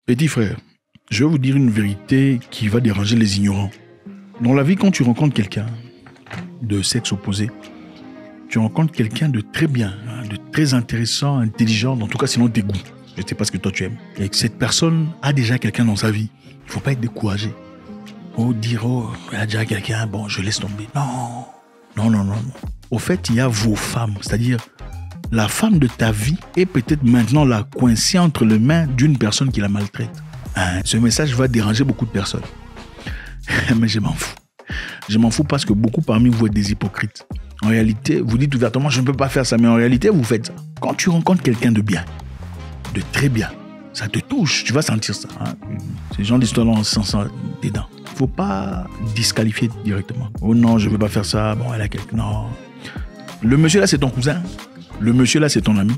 Petit frère, je vais vous dire une vérité qui va déranger les ignorants. Dans la vie, quand tu rencontres quelqu'un de sexe opposé, tu rencontres quelqu'un de très bien, de très intéressant, intelligent, en tout cas selon tes goûts. Je ne sais pas ce que toi tu aimes. Et que cette personne a déjà quelqu'un dans sa vie. Il ne faut pas être découragé. Dire, elle a déjà quelqu'un, bon, je laisse tomber. Non. Au fait, il y a vos femmes, c'est-à-dire la femme de ta vie est peut-être maintenant là, coincée entre les mains d'une personne qui la maltraite. Ce message va déranger beaucoup de personnes. Mais je m'en fous. Je m'en fous parce que beaucoup parmi vous êtes des hypocrites. En réalité, vous dites ouvertement, je ne peux pas faire ça, mais en réalité, vous faites ça. Quand tu rencontres quelqu'un de bien, de très bien, ça te touche, tu vas sentir ça. Ces gens d'histoire-là, on sent ça dedans. Il ne faut pas disqualifier directement. Oh non, je ne veux pas faire ça, bon, elle a quelqu'un. Non. Le monsieur là, c'est ton cousin. Le monsieur là, c'est ton ami.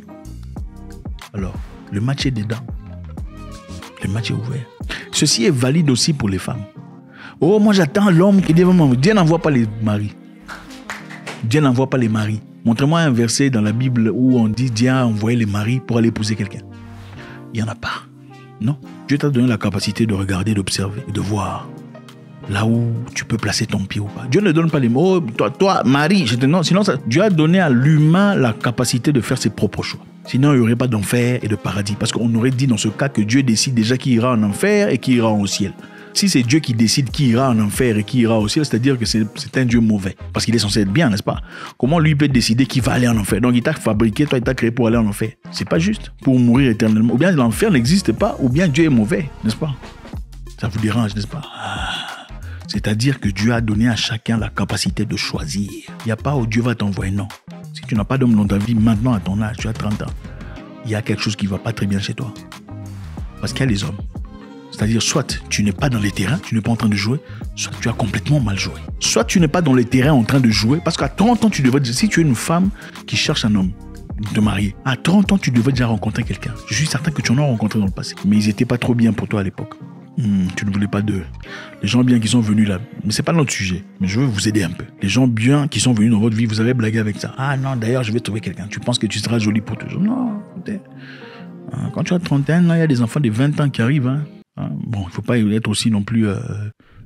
Alors, le match est dedans. Le match est ouvert. Ceci est valide aussi pour les femmes. Oh, moi j'attends l'homme qui dit vraiment, Dieu n'envoie pas les maris. Dieu n'envoie pas les maris. Montrez-moi un verset dans la Bible où on dit Dieu a envoyé les maris pour aller épouser quelqu'un. Il n'y en a pas. Non. Dieu t'a donné la capacité de regarder, d'observer, de voir là où tu peux placer ton pied ou pas. Dieu ne donne pas les mots. Oh, toi, Marie, non, sinon Dieu a donné à l'humain la capacité de faire ses propres choix. Sinon, il n'y aurait pas d'enfer et de paradis. Parce qu'on aurait dit dans ce cas que Dieu décide déjà qui ira en enfer et qui ira au ciel. Si c'est Dieu qui décide qui ira en enfer et qui ira au ciel, c'est-à-dire que c'est un Dieu mauvais. Parce qu'il est censé être bien, n'est-ce pas? Comment lui peut décider qui va aller en enfer? Donc il t'a fabriqué, toi il t'a créé pour aller en enfer. C'est pas juste. Pour mourir éternellement. Ou bien l'enfer n'existe pas, ou bien Dieu est mauvais, n'est-ce pas? Ça vous dérange, n'est-ce pas? C'est-à-dire que Dieu a donné à chacun la capacité de choisir. Il n'y a pas où Dieu va t'envoyer, non. Si tu n'as pas d'homme dans ta vie, maintenant à ton âge, tu as 30 ans, il y a quelque chose qui ne va pas très bien chez toi. Parce qu'il y a les hommes. C'est-à-dire, soit tu n'es pas dans les terrains, tu n'es pas en train de jouer, soit tu as complètement mal joué. Soit tu n'es pas dans les terrains en train de jouer, parce qu'à 30 ans, tu devrais dire, si tu es une femme qui cherche un homme, de marier, à 30 ans, tu devrais déjà rencontrer quelqu'un. Je suis certain que tu en as rencontré dans le passé. Mais ils n'étaient pas trop bien pour toi à l'époque. Tu ne voulais pas d'eux. Les gens bien qui sont venus là, mais c'est pas notre sujet, mais je veux vous aider un peu. Les gens bien qui sont venus dans votre vie, vous avez blagué avec ça. Ah non, d'ailleurs, je vais trouver quelqu'un. Tu penses que tu seras jolie pour toujours. Non, écoutez. Quand tu as 31 ans, il y a des enfants de 20 ans qui arrivent. Bon, il ne faut pas être aussi non plus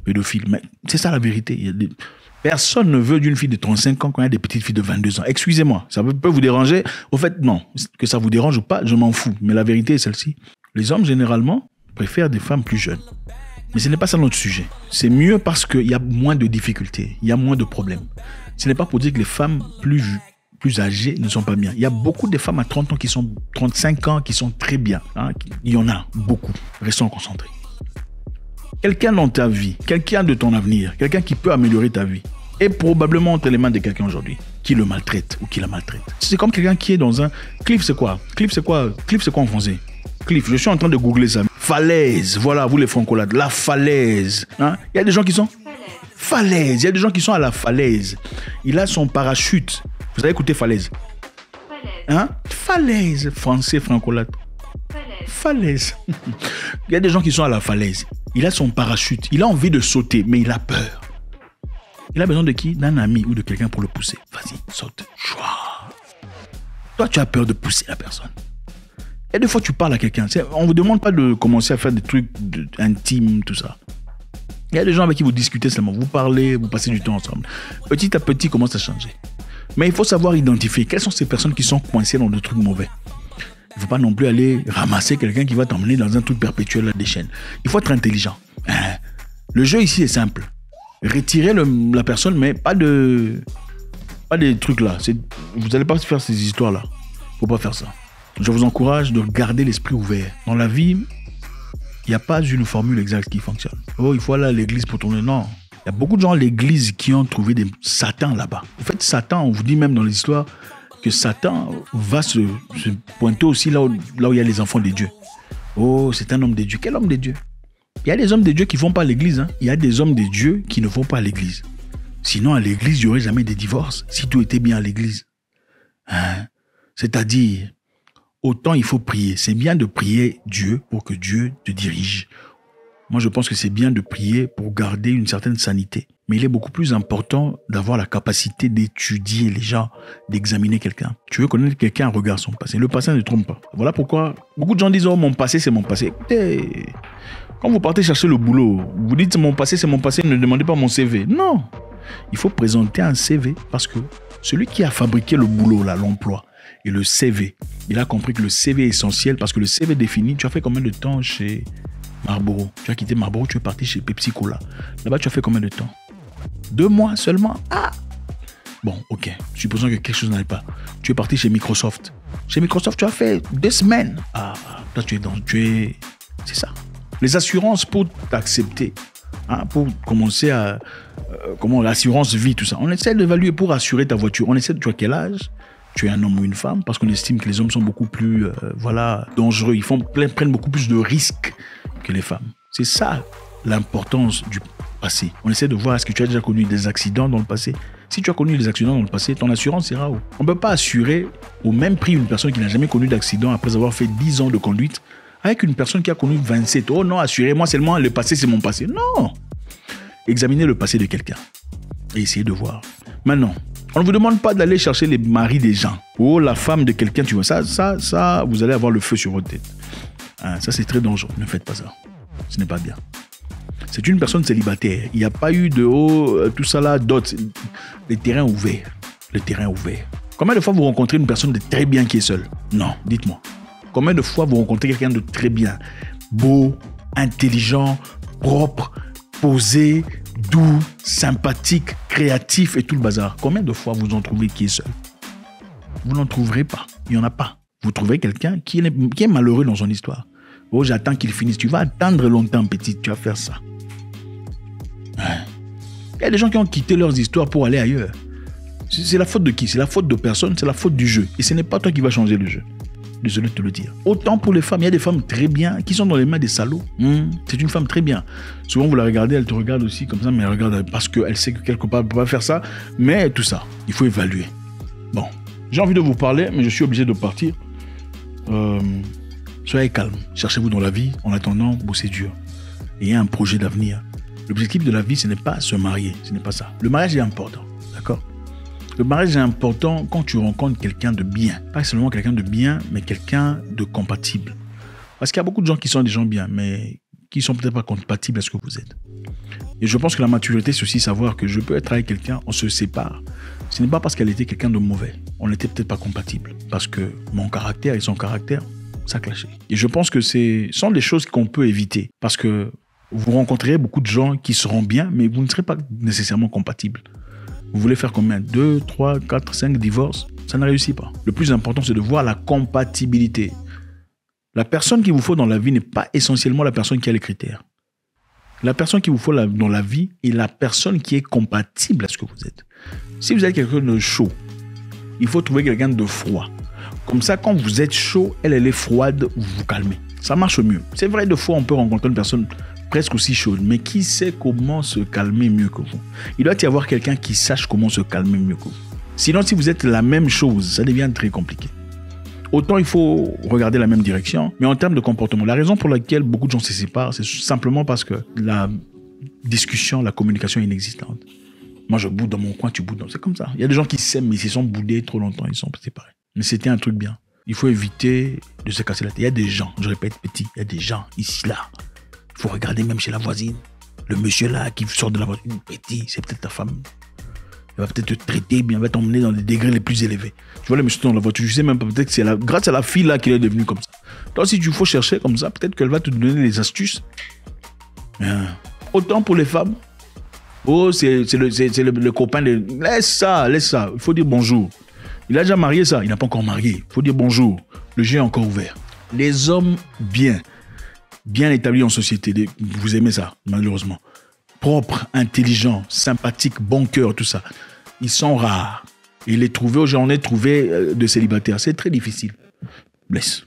pédophile. Mais c'est ça la vérité. Personne ne veut d'une fille de 35 ans quand il y a des petites filles de 22 ans. Excusez-moi, ça peut vous déranger. Au fait, non. Que ça vous dérange ou pas, je m'en fous. Mais la vérité est celle-ci. Les hommes, généralement, préfèrent des femmes plus jeunes. Mais ce n'est pas ça notre sujet. C'est mieux parce qu'il y a moins de difficultés, il y a moins de problèmes. Ce n'est pas pour dire que les femmes plus âgées ne sont pas bien. Il y a beaucoup de femmes à 30 ans qui sont 35 ans qui sont très bien. Il y en a beaucoup. Restons concentrés. Quelqu'un dans ta vie, quelqu'un de ton avenir, quelqu'un qui peut améliorer ta vie, est probablement entre les mains de quelqu'un aujourd'hui qui le maltraite ou qui la maltraite. C'est comme quelqu'un qui est dans un... Cliff, c'est quoi? Cliff, c'est quoi en français? Cliff, je suis en train de googler ça. Falaise, voilà, vous les francolades, la falaise. Il y a des gens qui sont... Falaise, il y a des gens qui sont à la falaise. Il a son parachute. Vous avez écouté falaise? Falaise, français, francolade. Falaise. Il y a des gens qui sont à la falaise. Il a son parachute. Il a envie de sauter, mais il a peur. Il a besoin de qui? D'un ami ou de quelqu'un pour le pousser. Vas-y, saute. Chouah. Toi, tu as peur de pousser la personne. Et des fois, tu parles à quelqu'un. On ne vous demande pas de commencer à faire des trucs intimes, tout ça. Il y a des gens avec qui vous discutez seulement. Vous parlez, vous passez du temps ensemble. Petit à petit, commence à changer. Mais il faut savoir identifier quelles sont ces personnes qui sont coincées dans des trucs mauvais. Il ne faut pas non plus aller ramasser quelqu'un qui va t'emmener dans un truc perpétuel à des chaînes. Il faut être intelligent. Le jeu ici est simple. Retirez la personne, mais pas des trucs là. Vous n'allez pas faire ces histoires-là. Il ne faut pas faire ça. Je vous encourage de garder l'esprit ouvert. Dans la vie, il n'y a pas une formule exacte qui fonctionne. Oh, il faut aller à l'église pour tourner. Non. Il y a beaucoup de gens à l'église qui ont trouvé des Satan là-bas. En fait, Satan, on vous dit même dans les histoires que Satan va se pointer aussi là où il y a les enfants de Dieu. Oh, c'est un homme de Dieu. Quel homme de Dieu? Il y a des hommes de Dieu qui ne vont pas à l'église. Il y a des hommes de Dieu qui ne vont pas à l'église. Sinon, à l'église, il n'y aurait jamais de divorce si tout était bien à l'église. C'est-à-dire, autant il faut prier. C'est bien de prier Dieu pour que Dieu te dirige. Moi, je pense que c'est bien de prier pour garder une certaine sanité. Mais il est beaucoup plus important d'avoir la capacité d'étudier les gens, d'examiner quelqu'un. Tu veux connaître quelqu'un, regarde son passé. Le passé ne trompe pas. Voilà pourquoi beaucoup de gens disent « Oh, mon passé, c'est mon passé ». Écoutez, quand vous partez chercher le boulot, vous dites « Mon passé, c'est mon passé », ne demandez pas mon CV. Non, il faut présenter un CV parce que celui qui a fabriqué le boulot, là, l'emploi, et le CV, il a compris que le CV est essentiel parce que le CV définit, tu as fait combien de temps chez Marlboro? Tu as quitté Marlboro, tu es parti chez Pepsi Cola. Là-bas, tu as fait combien de temps? 2 mois seulement? Ah! Bon, ok. Supposons que quelque chose n'allait pas. Tu es parti chez Microsoft. Chez Microsoft, tu as fait 2 semaines. Ah, là, c'est ça. Les assurances pour t'accepter, hein, pour commencer à... comment l'assurance vie, tout ça. On essaie d'évaluer pour assurer ta voiture. On essaie de... Tu as quel âge? Tu es un homme ou une femme? Parce qu'on estime que les hommes sont beaucoup plus dangereux. Ils prennent beaucoup plus de risques que les femmes. C'est ça l'importance du passé. On essaie de voir est-ce que tu as déjà connu des accidents dans le passé. Si tu as connu des accidents dans le passé, ton assurance sera où? On ne peut pas assurer au même prix une personne qui n'a jamais connu d'accident après avoir fait 10 ans de conduite avec une personne qui a connu 27. Oh non, assurez-moi seulement le passé, c'est mon passé. Non! Examinez le passé de quelqu'un et essayez de voir. Maintenant, on ne vous demande pas d'aller chercher les maris des gens. Oh, la femme de quelqu'un, tu vois. Ça, vous allez avoir le feu sur votre tête. Hein, ça, c'est très dangereux. Ne faites pas ça. Ce n'est pas bien. C'est une personne célibataire. Il n'y a pas eu de tout ça là, d'autres. Les terrains ouverts. Les terrains ouverts. Combien de fois vous rencontrez une personne de très bien qui est seule? Non, dites-moi. Combien de fois vous rencontrez quelqu'un de très bien? Beau, intelligent, propre, posé, doux, sympathique, créatif et tout le bazar. Combien de fois vous en trouvez qui est seul? Vous n'en trouverez pas. Il n'y en a pas. Vous trouverez quelqu'un qui est malheureux dans son histoire. Oh, j'attends qu'il finisse. Tu vas attendre longtemps, petit. Tu vas faire ça. Il y a des gens qui ont quitté leurs histoires pour aller ailleurs. C'est la faute de qui? C'est la faute de personne, c'est la faute du jeu. Et ce n'est pas toi qui vas changer le jeu. Désolé de te le dire. Autant pour les femmes, il y a des femmes très bien qui sont dans les mains des salauds. C'est une femme très bien. Souvent, vous la regardez, elle te regarde aussi comme ça, mais elle regarde parce qu'elle sait que quelque part, elle ne peut pas faire ça. Mais tout ça, il faut évaluer. Bon, j'ai envie de vous parler, mais je suis obligé de partir. Soyez calme. Cherchez-vous dans la vie. En attendant, bossez dur. Ayez un projet d'avenir. L'objectif de la vie, ce n'est pas se marier. Ce n'est pas ça. Le mariage est important. D'accord? Le mariage est important quand tu rencontres quelqu'un de bien. Pas seulement quelqu'un de bien, mais quelqu'un de compatible. Parce qu'il y a beaucoup de gens qui sont des gens bien, mais qui ne sont peut-être pas compatibles à ce que vous êtes. Et je pense que la maturité, c'est aussi savoir que je peux être avec quelqu'un, on se sépare. Ce n'est pas parce qu'elle était quelqu'un de mauvais. On n'était peut-être pas compatible. Parce que mon caractère et son caractère, ça clashait. Et je pense que ce sont des choses qu'on peut éviter. Parce que vous rencontrerez beaucoup de gens qui seront bien, mais vous ne serez pas nécessairement compatibles. Vous voulez faire combien? 2, 3, 4, 5 divorces? Ça ne réussit pas. Le plus important, c'est de voir la compatibilité. La personne qu'il vous faut dans la vie n'est pas essentiellement la personne qui a les critères. La personne qu'il vous faut dans la vie est la personne qui est compatible à ce que vous êtes. Si vous êtes quelqu'un de chaud, il faut trouver quelqu'un de froid. Comme ça, quand vous êtes chaud, elle est froide, vous vous calmez. Ça marche mieux. C'est vrai, de fois, on peut rencontrer une personne presque aussi chaude, mais qui sait comment se calmer mieux que vous? Il doit y avoir quelqu'un qui sache comment se calmer mieux que vous. Sinon, si vous êtes la même chose, ça devient très compliqué. Autant il faut regarder la même direction, mais en termes de comportement. La raison pour laquelle beaucoup de gens se séparent, c'est simplement parce que la discussion, la communication est inexistante. Moi, je boude dans mon coin, tu boudes dans... C'est comme ça. Il y a des gens qui s'aiment, mais ils se sont boudés trop longtemps, ils sont séparés. Mais c'était un truc bien. Il faut éviter de se casser la tête. Il y a des gens, je répète petit, il y a des gens ici, là. Il faut regarder même chez la voisine. Le monsieur là qui sort de la voiture, petit, c'est peut-être ta femme. Elle va peut-être te traiter bien, elle va t'emmener dans les degrés les plus élevés. Tu vois le monsieur dans la voiture, je sais même pas, peut-être que c'est grâce à la fille là qu'il est devenu comme ça. Donc si tu faut chercher comme ça, peut-être qu'elle va te donner des astuces. Autant pour les femmes. Oh, c'est le copain de... Laisse ça. Il faut dire bonjour. Il a déjà marié ça, il n'a pas encore marié. Il faut dire bonjour. Le jeu est encore ouvert. Les hommes bien établis en société, vous aimez ça, malheureusement. Propres, intelligents, sympathiques, bon cœur, tout ça. Ils sont rares. Et j'en ai trouvé de célibataires. C'est très difficile. Blesse.